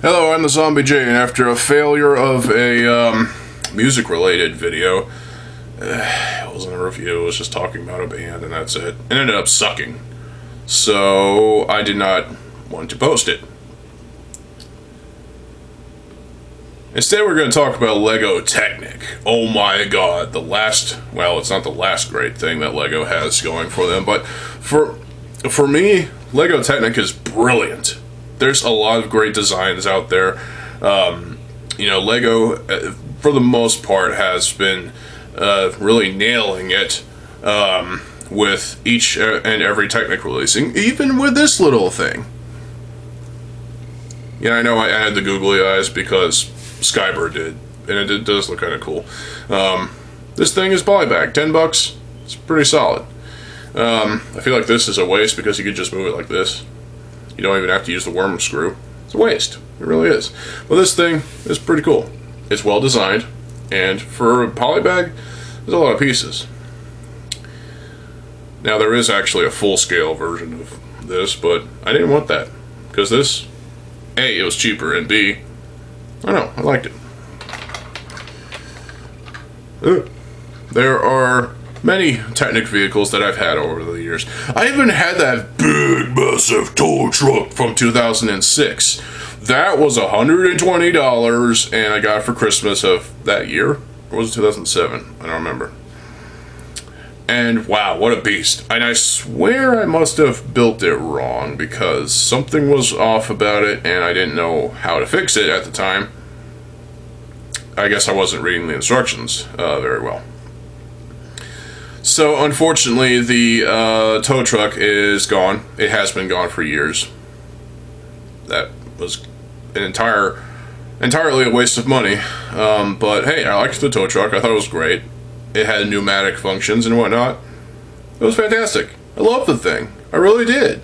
Hello, I'm the Zombie J, and after a failure of a music-related video, it wasn't a review, it was just talking about a band, and that's it. It ended up sucking. So, I did not want to post it. Instead, we're going to talk about LEGO Technic. Oh my god, well, it's not the last great thing that LEGO has going for them, but for me, LEGO Technic is brilliant. There's a lot of great designs out there. LEGO, for the most part, has been really nailing it with each and every Technic releasing, even with this little thing. Yeah, I know I added the googly eyes because Skybird did, and it does look kind of cool. This thing is polybag, $10. It's pretty solid. I feel like this is a waste because you could just move it like this. You don't even have to use the worm screw. It's a waste. It really is. But this thing is pretty cool. It's well designed, and for a polybag, there's a lot of pieces. Now there is actually a full-scale version of this, but I didn't want that because this, A, it was cheaper, and B, I don't know, I liked it. There are many Technic vehicles that I've had over the years. I even had that big, massive tow truck from 2006. That was $120, and I got it for Christmas of that year. Or was it 2007? I don't remember. And wow, what a beast. And I swear I must have built it wrong because something was off about it, and I didn't know how to fix it at the time. I guess I wasn't reading the instructions very well. So, unfortunately, the tow truck is gone. It has been gone for years. That was an entirely a waste of money. But hey, I liked the tow truck. I thought it was great. It had pneumatic functions and whatnot. It was fantastic. I loved the thing. I really did.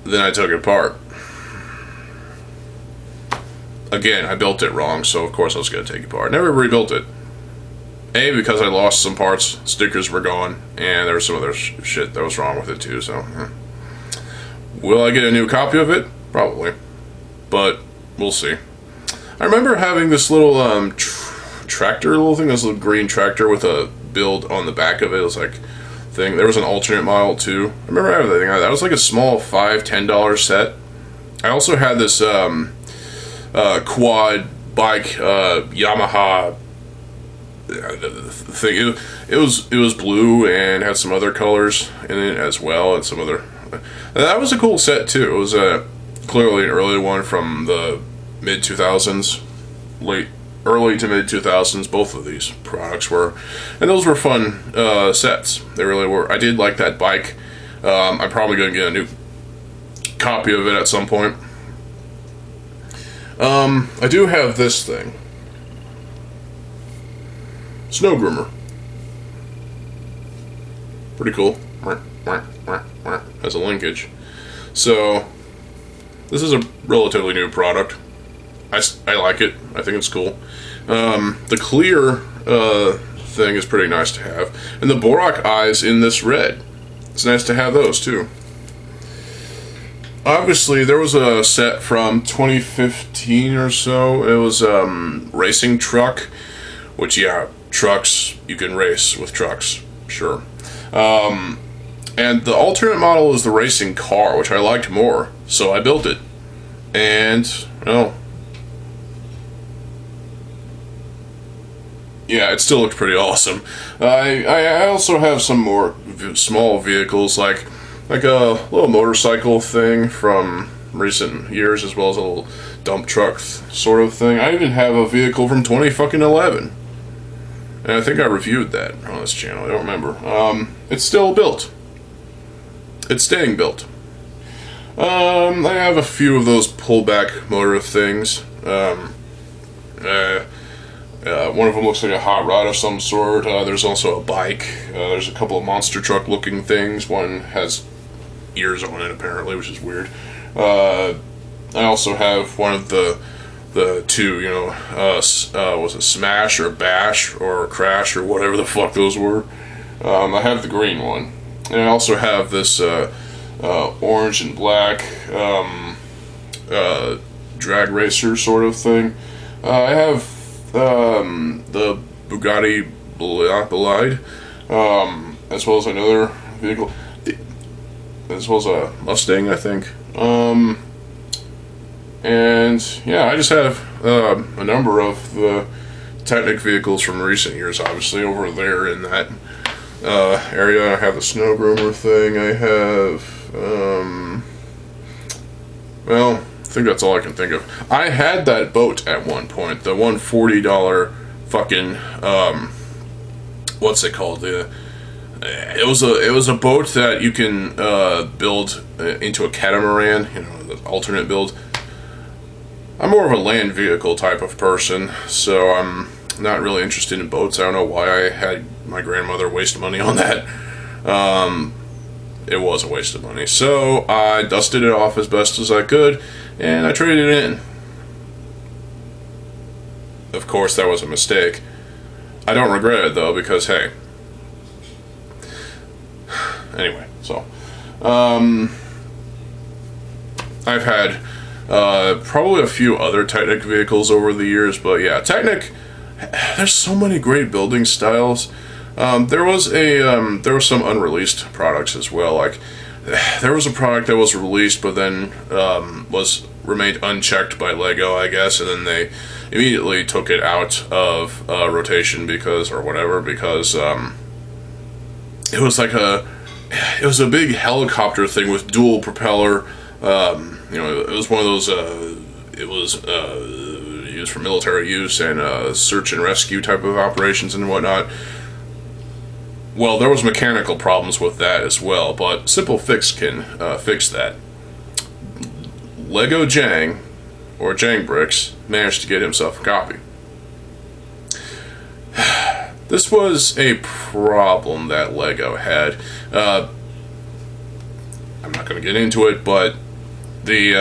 Then I took it apart. Again, I built it wrong, so of course I was going to take it apart. Never rebuilt it. A, because I lost some parts, stickers were gone, and there was some other shit that was wrong with it too, so. Will I get a new copy of it? Probably. But, we'll see. I remember having this little tractor little thing, this little green tractor with a build on the back of it. It was like thing. There was an alternate model too. I remember having that thing. That was like a small $5-10 set. I also had this quad bike Yamaha thing. It was blue and had some other colors in it as well, and some other. That was a cool set too. It was clearly an early one from the mid 2000s, early to mid 2000s. Both of these products were, and those were fun sets. They really were. I did like that bike. I'm probably going to get a new copy of it at some point. I do have this thing. Snow Groomer. Pretty cool. Has a linkage. So, this is a relatively new product. I like it. I think it's cool. The clear thing is pretty nice to have. And the Borak eyes in this red. It's nice to have those too. Obviously, there was a set from 2015 or so. It was Racing Truck, which, yeah, trucks, you can race with trucks, sure. And the alternate model is the Racing Car, which I liked more, so I built it. And, yeah, it still looks pretty awesome. I also have some more small vehicles, like a little motorcycle thing from recent years, as well as a little dump truck sort of thing. I even have a vehicle from 2011. And I think I reviewed that on this channel. I don't remember. It's still built. It's staying built. I have a few of those pullback motor things. One of them looks like a hot rod of some sort. There's also a bike. There's a couple of monster truck looking things. One has ears on it apparently, which is weird. I also have one of the two, was it Smash or Bash or Crash or whatever the fuck those were. I have the green one. And I also have this orange and black drag racer sort of thing. I have the Bugatti Bolide, as well as another vehicle, as well as a Mustang, I think. And yeah, I just have a number of the Technic vehicles from recent years, obviously, over there in that area. I have the snow groomer thing. I have, well, I think that's all I can think of. I had that boat at one point, the $140 fucking, what's it called? It was a boat that you can build into a catamaran, you know, the alternate build. I'm more of a land vehicle type of person, so I'm not really interested in boats. I don't know why I had my grandmother waste money on that. It was a waste of money. So I dusted it off as best as I could, and I traded it in. Of course, that was a mistake. I don't regret it, though, because, hey. Anyway, so. I've had probably a few other Technic vehicles over the years, but yeah, Technic, there's so many great building styles. There was some unreleased products as well. Like, there was a product that was released, but then remained unchecked by Lego, I guess, and then they immediately took it out of rotation because it was a big helicopter thing with dual propeller. You know, it was one of those. It was used for military use and search and rescue type of operations and whatnot. Well, there was mechanical problems with that as well, but Simple Fix can fix that. Lego Jang, or Jang Bricks, managed to get himself a copy. This was a problem that Lego had. I'm not going to get into it, but the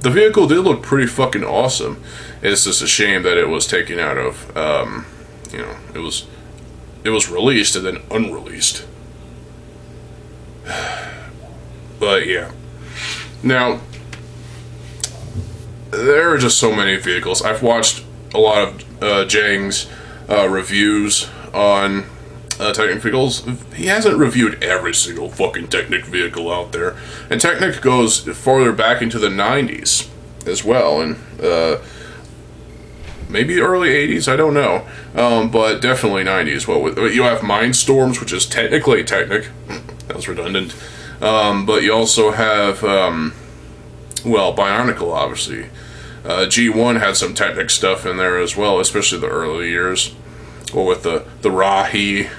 vehicle did look pretty fucking awesome. It's just a shame that it was taken out of, you know, it was released and then unreleased. But yeah. Now, there are just so many vehicles. I've watched a lot of Jang's reviews on Technic vehicles. He hasn't reviewed every single fucking Technic vehicle out there. And Technic goes farther back into the 90s as well, and maybe early 80s, I don't know. But definitely 90s. Well, you have Mindstorms, which is technically Technic. That was redundant. But you also have, well, Bionicle, obviously. G1 had some Technic stuff in there as well, especially the early years. Well, with the Rahi,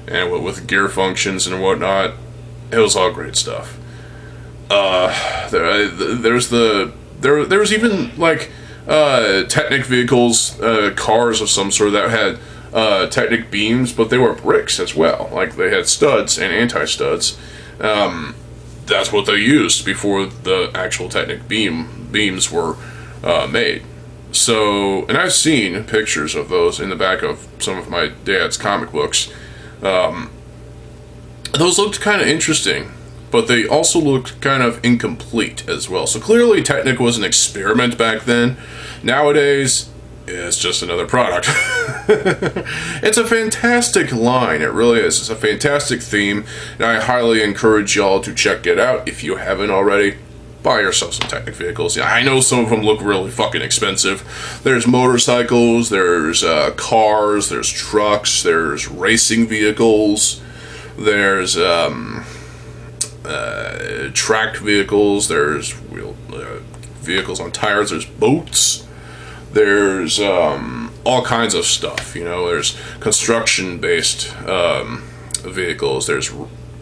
and with gear functions and whatnot. It was all great stuff. There was even like Technic vehicles, cars of some sort that had Technic beams, but they were bricks as well. Like, they had studs and anti-studs. That's what they used before the actual Technic beams were made. So, and I've seen pictures of those in the back of some of my dad's comic books. Those looked kind of interesting, but they also looked kind of incomplete as well. So clearly Technic was an experiment back then. Nowadays, it's just another product. It's a fantastic line, it really is. It's a fantastic theme, and I highly encourage y'all to check it out if you haven't already. Buy yourself some Technic vehicles. Yeah, I know some of them look really fucking expensive. There's motorcycles, there's cars, there's trucks, there's racing vehicles, there's tracked vehicles, there's vehicles on tires, there's boats, there's all kinds of stuff, you know. There's construction-based vehicles, there's,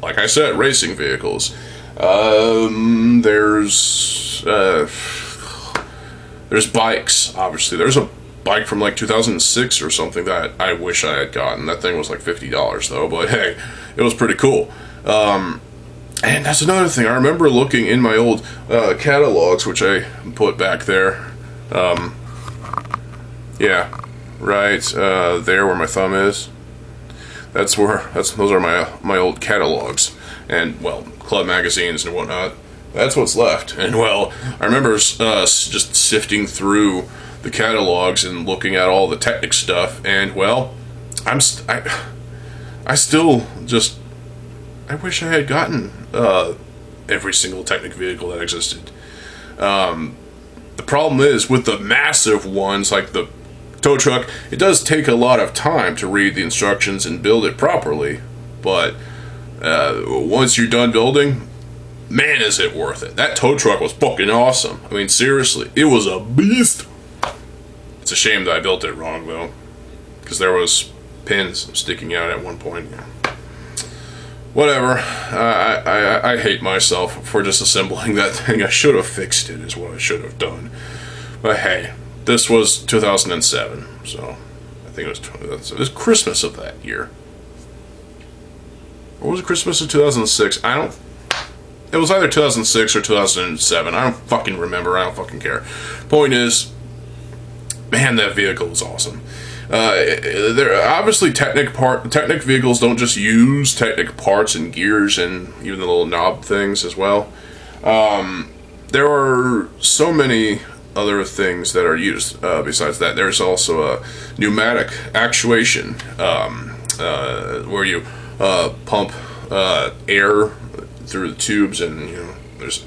like I said, racing vehicles. There's bikes, obviously. There's a bike from like 2006 or something that I wish I had gotten. That thing was like $50 though, but hey, it was pretty cool. And that's another thing. I remember looking in my old catalogs, which I put back there. Yeah, right there where my thumb is. Those are my old catalogs, and well, club magazines and whatnot. That's what's left. And well, I remember just sifting through the catalogs and looking at all the Technic stuff, and well, I still just, I wish I had gotten every single Technic vehicle that existed. The problem is with the massive ones like the tow truck, it does take a lot of time to read the instructions and build it properly, but once you're done building, man, is it worth it. That tow truck was fucking awesome. I mean, seriously, it was a beast. It's a shame that I built it wrong, though, because there was pins sticking out at one point. Whatever. I hate myself for disassembling that thing. I should have fixed it, is what I should have done. But hey, this was 2007, so I think it was Christmas of that year. Or was it Christmas of 2006? It was either 2006 or 2007. I don't fucking remember. I don't fucking care. Point is, man, that vehicle was awesome. There obviously Technic vehicles don't just use Technic parts and gears and even the little knob things as well. There are so many other things that are used besides that. There's also a pneumatic actuation where you pump air through the tubes, and there's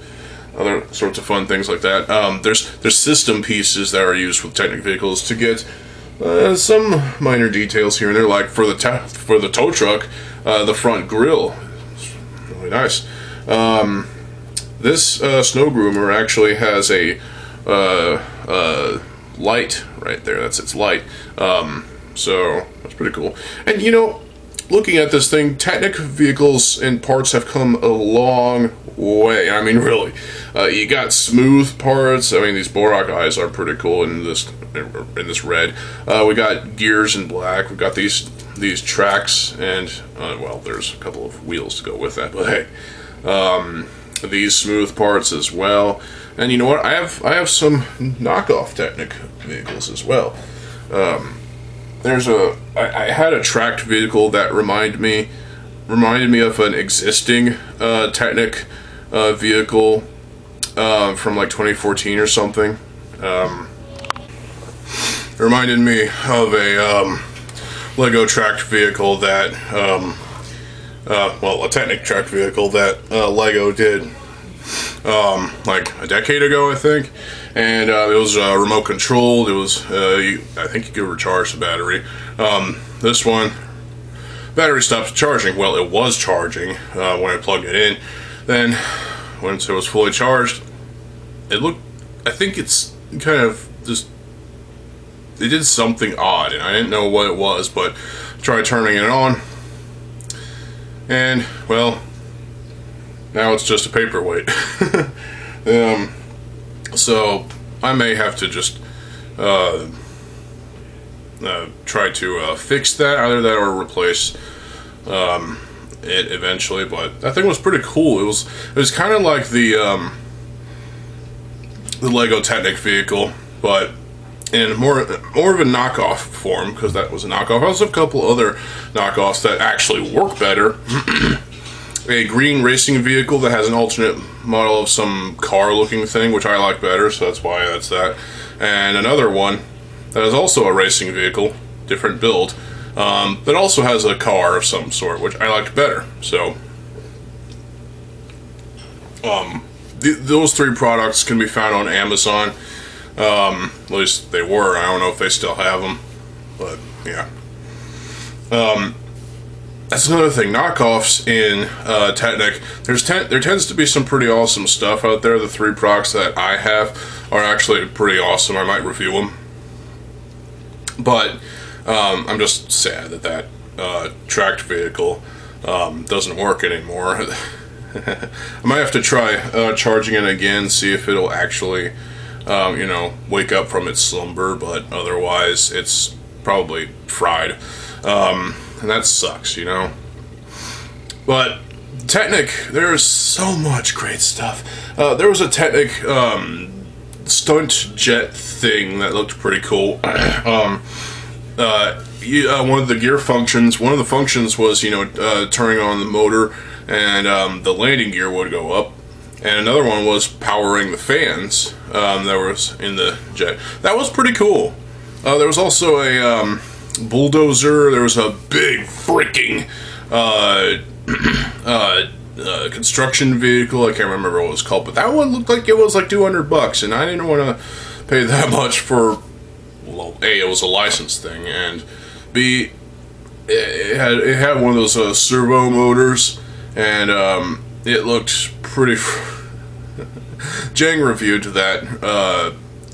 other sorts of fun things like that. There's system pieces that are used with Technic vehicles to get some minor details here and there, like for the tow truck, the front grille. It's really nice. This snow groomer actually has a light right there. That's its light. So that's pretty cool. And looking at this thing, Technic vehicles and parts have come a long way. I mean, really. You got smooth parts. I mean, these Borak eyes are pretty cool in this red. We got gears in black. We've got these tracks, and well, there's a couple of wheels to go with that. But hey, these smooth parts as well. And you know what? I have some knockoff Technic vehicles as well. I had a tracked vehicle that reminded me of an existing Technic vehicle from like 2014 or something. It reminded me of a Lego tracked vehicle that, a Technic tracked vehicle that Lego did like a decade ago, I think. And it was remote controlled. It was, I think you could recharge the battery. This one, battery stopped charging. Well, it was charging when I plugged it in. Then, once it was fully charged, I think it's kind of just, it did something odd, and I didn't know what it was, but I tried turning it on, and, well, now it's just a paperweight. So I may have to just try to fix that, either that or replace it eventually. But that thing was pretty cool. It was kind of like the Lego Technic vehicle, but in more of a knockoff form, because that was a knockoff. I also have a couple other knockoffs that actually work better. A green racing vehicle that has an alternate model of some car-looking thing, which I like better, so that's why that's that. And another one that is also a racing vehicle, different build, that also has a car of some sort, which I liked better. So, those three products can be found on Amazon. At least they were. I don't know if they still have them, but yeah. That's another thing. Knockoffs in Technic. There tends to be some pretty awesome stuff out there. The three products that I have are actually pretty awesome. I might review them. But I'm just sad that tracked vehicle doesn't work anymore. I might have to try charging it again, see if it'll actually, wake up from its slumber. But otherwise, it's probably fried. And that sucks, But Technic, there's so much great stuff. There was a Technic stunt jet thing that looked pretty cool. One of the gear functions, one of the functions was, turning on the motor, and the landing gear would go up. and another one was powering the fans that was in the jet. That was pretty cool. There was also a bulldozer. There was a big freaking construction vehicle. I can't remember what it was called, but that one looked like it was like $200, and I didn't want to pay that much for. Well, A, it was a license thing, and B, it had one of those servo motors, and it looked pretty. Jang reviewed that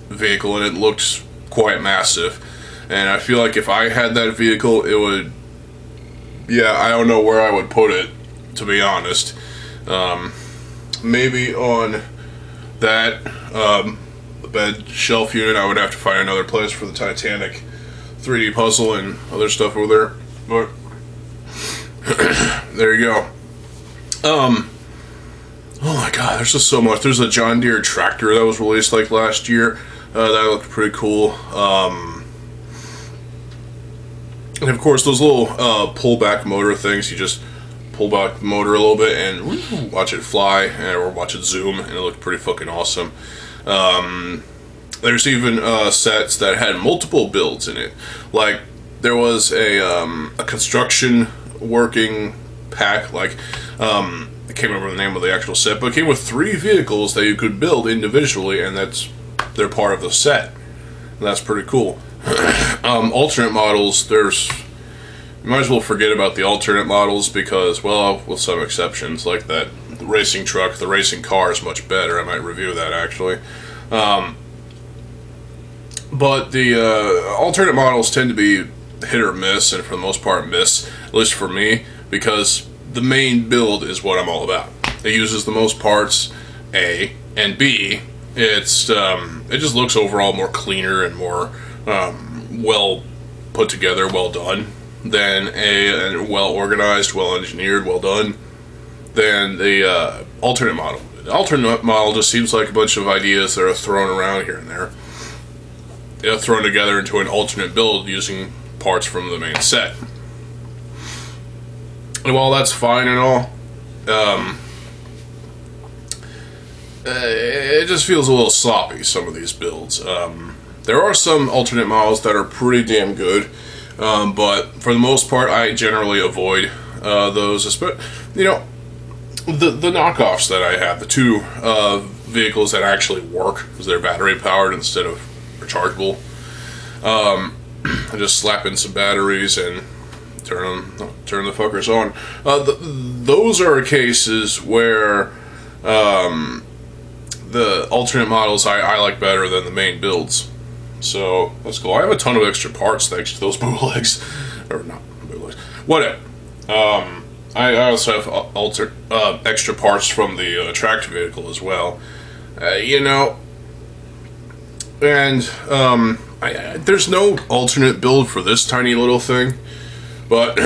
vehicle, and it looked quite massive. And I feel like if I had that vehicle, it would. Yeah, I don't know where I would put it, to be honest. Maybe on that bed shelf unit, I would have to find another place for the Titanic 3D puzzle and other stuff over there. But there you go. Oh my god, there's just so much. There's a John Deere tractor that was released like last year. That looked pretty cool. And of course, those little pullback motor things, you just pull back the motor a little bit and watch it fly, or watch it zoom, and it looked pretty fucking awesome. There's even sets that had multiple builds in it. Like, there was a construction working pack, like, I can't remember the name of the actual set, but it came with 3 vehicles that you could build individually, and they're part of the set. And that's pretty cool. Alternate models, you might as well forget about the alternate models because, well, with some exceptions, like that racing truck, the racing car is much better. I might review that, actually. But the alternate models tend to be hit or miss, and for the most part miss, at least for me, because the main build is what I'm all about. It uses the most parts, A, and B, it just looks overall more cleaner and more well put together, well done, than and well organized, well engineered, well done, than the alternate model. The alternate model just seems like a bunch of ideas that are thrown around here and there, thrown together into an alternate build using parts from the main set. And while that's fine and all, it just feels a little sloppy, some of these builds. There are some alternate models that are pretty damn good, but for the most part, I generally avoid those. But, you know, the knockoffs that I have, the 2 vehicles that actually work because they're battery powered instead of rechargeable, I just slap in some batteries and turn the fuckers on. Those are cases where the alternate models I like better than the main builds. So that's cool. I have a ton of extra parts thanks to those bootlegs, or not bootlegs, whatever. I also have extra parts from the tracked vehicle as well. You know, and there's no alternate build for this tiny little thing, but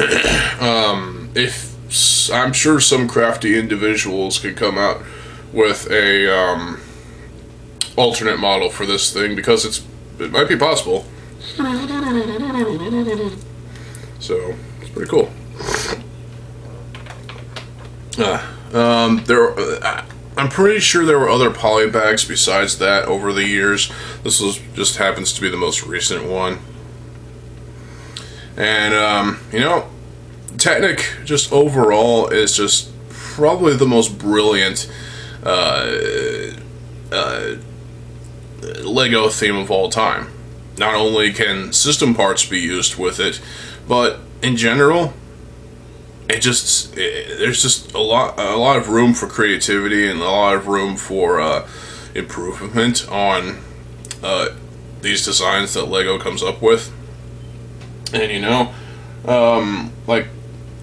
if I'm sure some crafty individuals could come out with a alternate model for this thing, because it might be possible. So it's pretty cool. I'm pretty sure there were other polybags besides that over the years. This just happens to be the most recent one. And you know, Technic just overall is just probably the most brilliant Lego theme of all time. Not only can system parts be used with it, but in general, there's just a lot of room for creativity and a lot of room for improvement on these designs that Lego comes up with. And you know, like,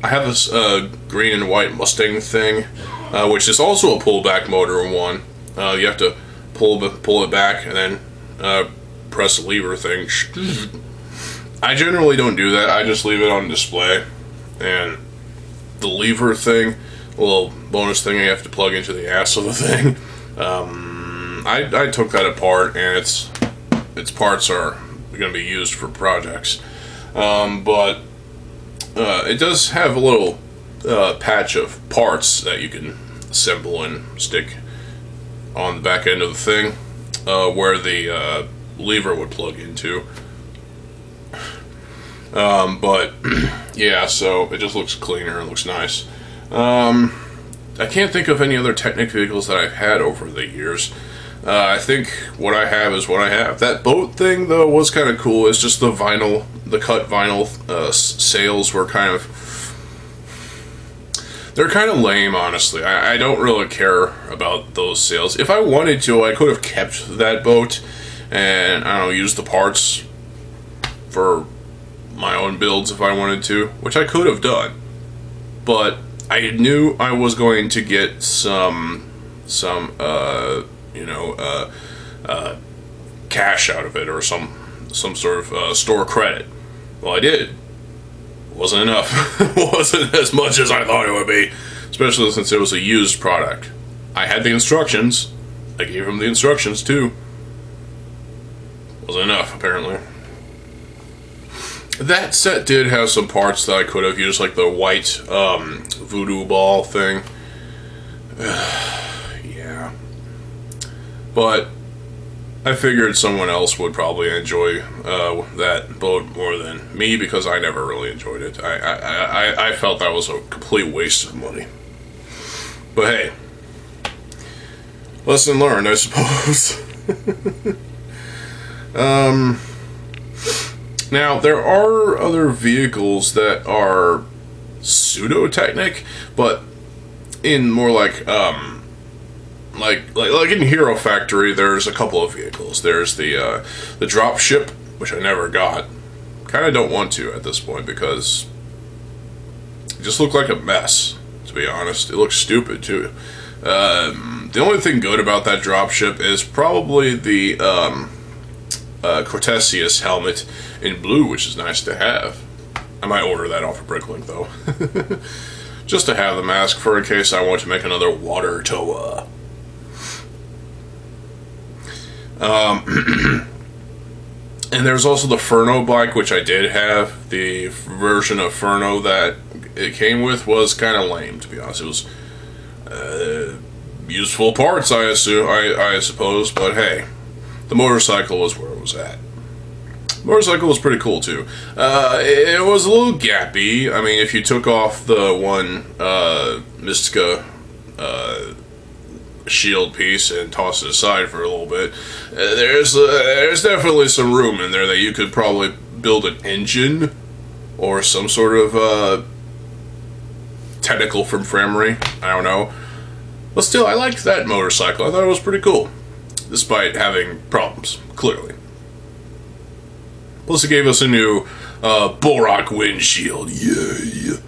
I have this green and white Mustang thing, which is also a pullback motor one. You have to pull it back and then press the lever thing. I generally don't do that. I just leave it on display. And the lever thing, a little bonus thing you have to plug into the ass of the thing, I took that apart, and its parts are going to be used for projects. But it does have a little patch of parts that you can assemble and stick on the back end of the thing, where the lever would plug into. But yeah, so it just looks cleaner and looks nice. I can't think of any other Technic vehicles that I've had over the years. I think what I have is what I have. That boat thing, though, was kind of cool. It's just the vinyl, the cut vinyl sails were kind of... They're kind of lame, honestly. I don't really care about those sails. If I wanted to, I could have kept that boat and, I don't know, used the parts for my own builds if I wanted to, which I could have done. But I knew I was going to get some cash out of it, or some sort of store credit. Well, I did. Wasn't enough. Wasn't as much as I thought it would be, especially since it was a used product. I had the instructions. I gave him the instructions too. Wasn't enough, apparently. That set did have some parts that I could have used, like the white voodoo ball thing. Yeah. But I figured someone else would probably enjoy that boat more than me, because I never really enjoyed it. I felt that was a complete waste of money. But hey, lesson learned, I suppose. Now, there are other vehicles that are pseudo-Technic, but in more like in Hero Factory, there's a couple of vehicles. There's the drop ship, which I never got. Kind of don't want to at this point, because it just looked like a mess, to be honest. It looks stupid too. The only thing good about that drop ship is probably the Cortesius helmet in blue, which is nice to have. I might order that off of Bricklink, though. Just to have the mask for in case I want to make another water toa. And there's also the Furno bike, which I did have. The version of Furno that it came with was kind of lame, to be honest. It was useful parts, I suppose, but hey, the motorcycle was where it was at. Motorcycle was pretty cool too. It was a little gappy. I mean, if you took off the one Mystica shield piece and tossed it aside for a little bit, there's definitely some room in there that you could probably build an engine or some sort of tentacle from Framery. I don't know. But still, I liked that motorcycle. I thought it was pretty cool, despite having problems, clearly. Plus, it gave us a new Borak windshield. Yeah.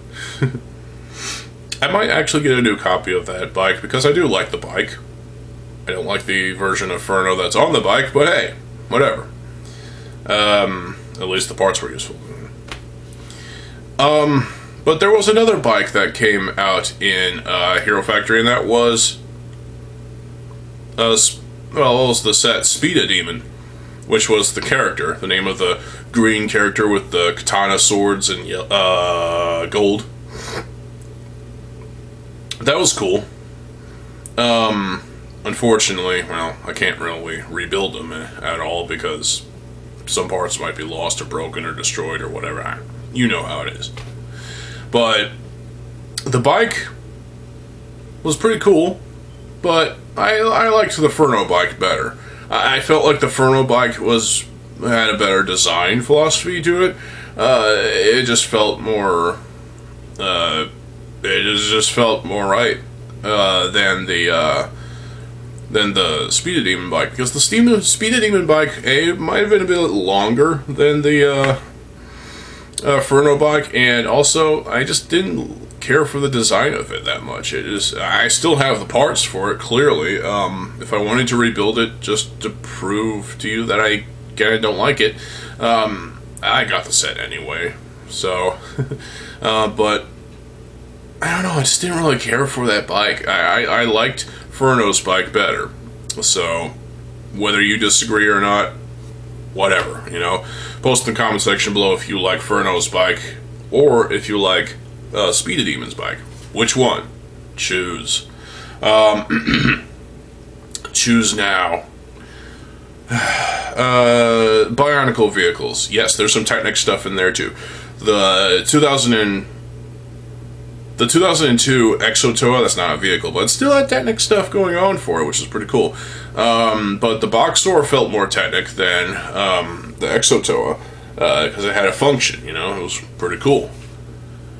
I might actually get a new copy of that bike, because I do like the bike. I don't like the version of Furno that's on the bike, but hey, whatever. At least the parts were useful. But there was another bike that came out in Hero Factory, and that was it was the set Speeda Demon, which was the character, the name of the green character with the katana swords and gold. That was cool. Unfortunately, well, I can't really rebuild them at all, because some parts might be lost or broken or destroyed or whatever. You know how it is. But the bike was pretty cool, but I liked the Furno bike better. I felt like the Furno bike had a better design philosophy to it. It just felt more right than the Speeda Demon bike, because the Speeda Demon bike might have been a bit longer than the Furno bike, and also I just didn't care for the design of it that much. I still have the parts for it, clearly. If I wanted to rebuild it just to prove to you that I kind of don't like it, I got the set anyway. So, but I don't know, I just didn't really care for that bike. I liked Furno's bike better. So, whether you disagree or not, whatever, you know. Post in the comment section below if you like Furno's bike, or if you like Speeda Demon's bike. Which one? Choose. choose now. Bionicle vehicles. Yes, there's some Technic stuff in there too. The 2002 Exotoa, that's not a vehicle, but it still had Technic stuff going on for it, which is pretty cool. But the Boxor felt more Technic than the Exotoa, because it had a function, you know, it was pretty cool.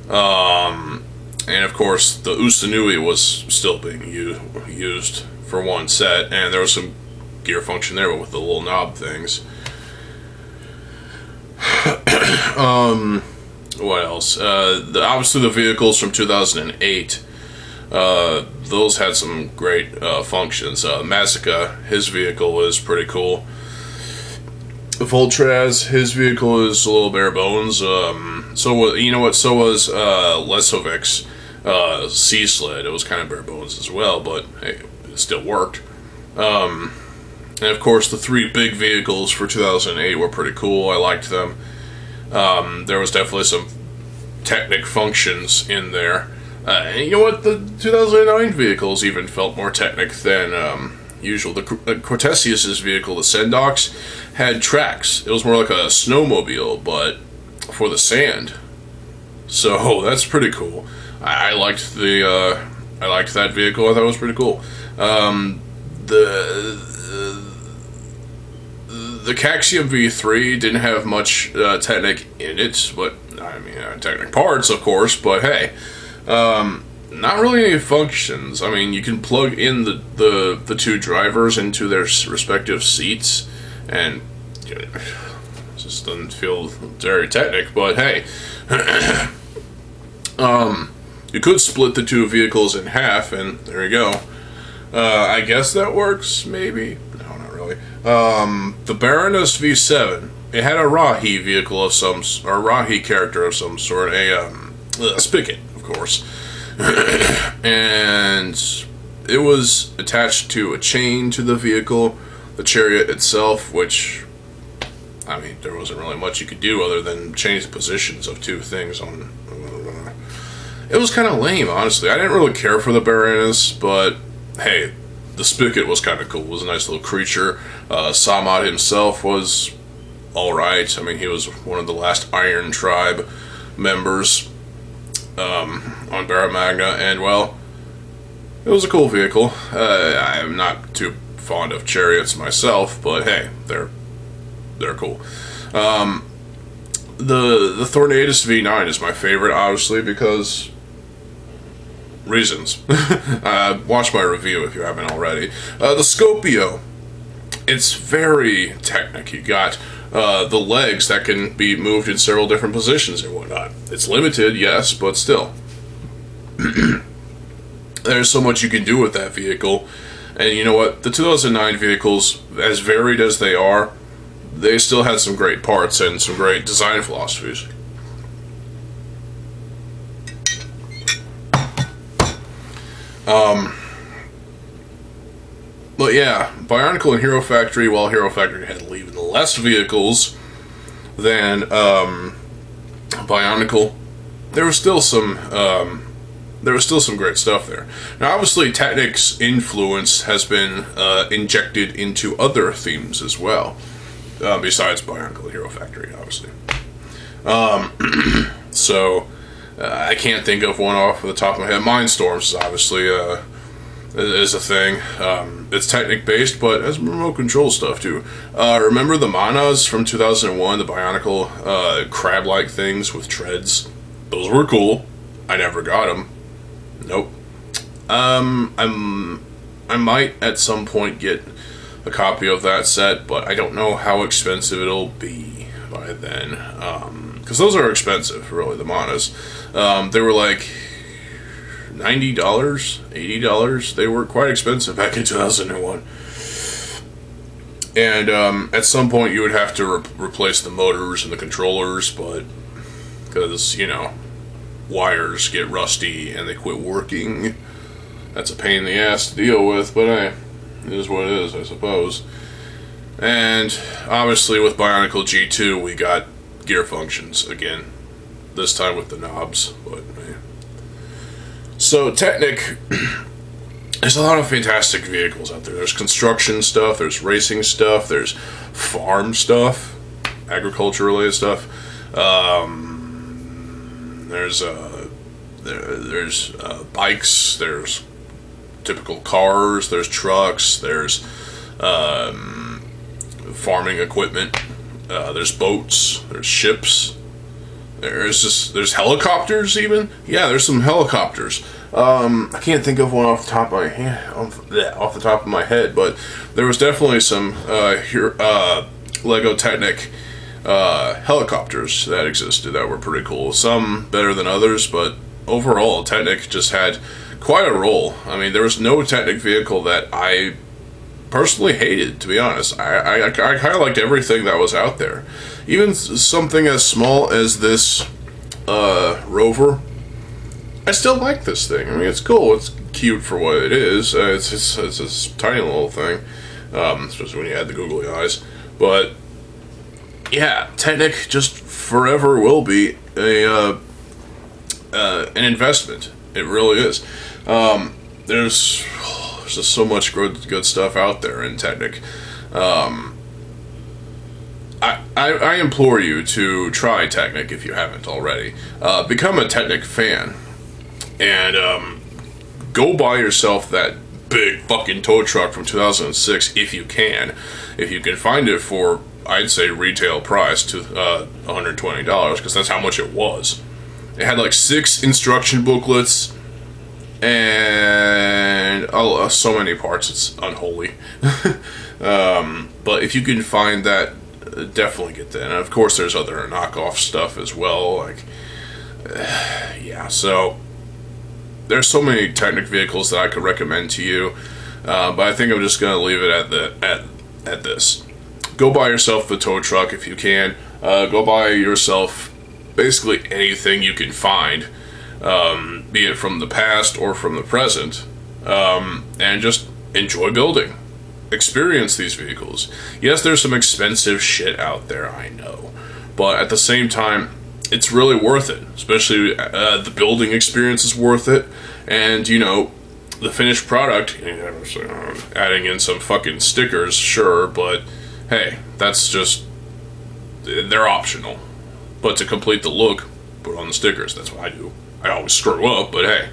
And of course, the Usanui was still being used for one set, and there was some gear function there, but with the little knob things. What else? Obviously the vehicles from 2008, those had some great functions. Massacre, his vehicle is pretty cool. Voltraz, his vehicle is a little bare bones. So was Lesovic's Sea Sled. It was kind of bare bones as well, but hey, it still worked. And of course, the three big vehicles for 2008 were pretty cool. I liked them. There was definitely some Technic functions in there. And you know what? The 2009 vehicles even felt more Technic than usual. The Cortesius' vehicle, the Sendox, had tracks. It was more like a snowmobile, but for the sand. So that's pretty cool. I liked that vehicle. I thought it was pretty cool. The Caxium V3 didn't have much Technic in it, but I mean Technic parts, of course. But hey, not really any functions. I mean, you can plug in the two drivers into their respective seats, and it just doesn't feel very Technic. But hey, you could split the two vehicles in half, and there you go. I guess that works, maybe. No, not really. The Baroness V7. It had a Rahi vehicle of some, or Rahi character of some sort, a spigot, of course, and it was attached to a chain to the vehicle, the chariot itself, which, I mean, there wasn't really much you could do other than change the positions of two things on. It was kind of lame, honestly. I didn't really care for the Baroness, but hey, the spigot was kind of cool. It was a nice little creature. Samad himself was alright. I mean, he was one of the last Iron Tribe members on Barra Magna, and well, it was a cool vehicle. I'm not too fond of chariots myself, but hey, they're cool. The Thornatus V9 is my favorite, obviously, because reasons. Watch my review if you haven't already. The Scopio, it's very Technic. You got the legs that can be moved in several different positions and whatnot. It's limited, yes, but still. There's so much you can do with that vehicle. And you know what? The 2009 vehicles, as varied as they are, they still had some great parts and some great design philosophies. But yeah, Bionicle and Hero Factory, while Hero Factory had even less vehicles than Bionicle, there was still some great stuff there. Now, obviously, Technic's influence has been injected into other themes as well, besides Bionicle and Hero Factory, obviously. So, I can't think of one off the top of my head. Mindstorms is obviously is a thing. It's Technic based, but has remote control stuff too. Remember the Manas from 2001, the Bionicle crab-like things with treads? Those were cool. I never got them. Nope. I might at some point get a copy of that set, but I don't know how expensive it'll be by then. Because those are expensive, really, the Manas. They were like $90, $80. They were quite expensive back in 2001. And at some point you would have to replace the motors and the controllers, but because, you know, wires get rusty and they quit working. That's a pain in the ass to deal with, but hey, it is what it is, I suppose. And obviously with Bionicle G2 we got gear functions again, this time with the knobs, but hey. So Technic there's a lot of fantastic vehicles out there. There's construction stuff, there's racing stuff, there's farm stuff, agriculture related stuff. There's bikes, there's typical cars, there's trucks, there's farming equipment, there's boats, there's ships, there's helicopters even. Yeah, there's some helicopters. I can't think of one off the top of my head, but there was definitely some Lego Technic helicopters that existed that were pretty cool. Some better than others, but overall, Technic just had quite a role. I mean, there was no Technic vehicle that I personally hated, to be honest. I kind of liked everything that was out there. Even something as small as this Rover. I still like this thing. I mean, it's cool. It's cute for what it is. It's this tiny little thing, especially when you add the googly eyes. But yeah, Technic just forever will be an investment. It really is. There's just so much good stuff out there in Technic. I implore you to try Technic if you haven't already. Become a Technic fan. And go buy yourself that big fucking tow truck from 2006 if you can. If you can find it for, I'd say, retail price to $120, because that's how much it was. It had like 6 instruction booklets and so many parts, it's unholy. But if you can find that, definitely get that. And of course there's other knockoff stuff as well, like yeah, so there's so many Technic vehicles that I could recommend to you, but I think I'm just gonna leave it at this. Go buy yourself the tow truck if you can. Go buy yourself basically anything you can find, be it from the past or from the present, and just enjoy building. Experience these vehicles. Yes, there's some expensive shit out there, I know, but at the same time, it's really worth it. Especially the building experience is worth it, and you know, the finished product, adding in some fucking stickers, sure, but hey, that's just, they're optional. But to complete the look, put on the stickers. That's what I do. I always screw up, but hey,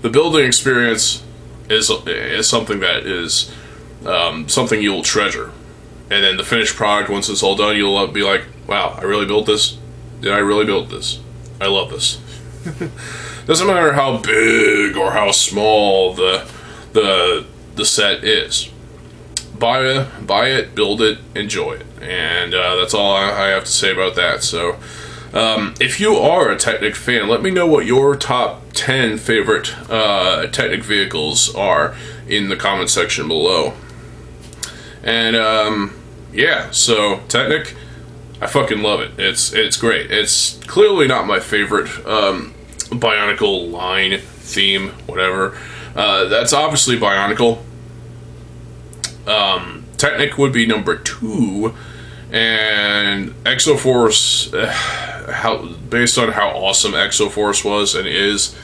the building experience is something that is something you'll treasure. And then the finished product, once it's all done, you'll be like, wow, I really built this? Did I really build this? I love this. Doesn't matter how big or how small the set is. Buy it, build it, enjoy it. And that's all I have to say about that. So if you are a Technic fan, let me know what your top 10 favorite Technic vehicles are in the comment section below. And yeah, so Technic, I fucking love it. It's great. It's clearly not my favorite Bionicle line, theme, whatever. That's obviously Bionicle. Technic would be number 2, and Exoforce, based on how awesome Exoforce was and is,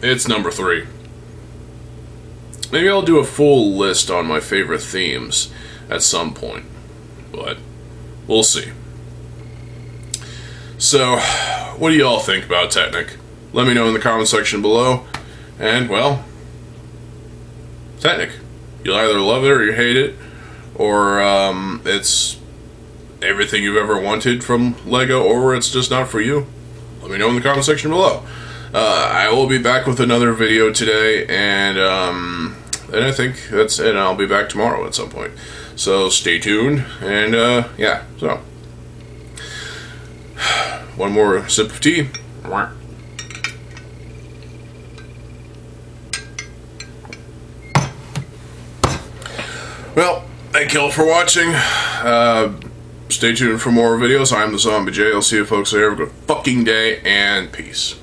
it's number 3. Maybe I'll do a full list on my favorite themes at some point, but we'll see. So, what do you all think about Technic? Let me know in the comment section below, and well, Technic. You'll either love it or you hate it, or it's everything you've ever wanted from Lego, or it's just not for you. Let me know in the comment section below. I will be back with another video today, and I think that's it. I'll be back tomorrow at some point. So stay tuned, and yeah, so one more sip of tea. Well, thank you all for watching. Stay tuned for more videos. I'm the Zombie J. I'll see you folks later. Have a good fucking day, and peace.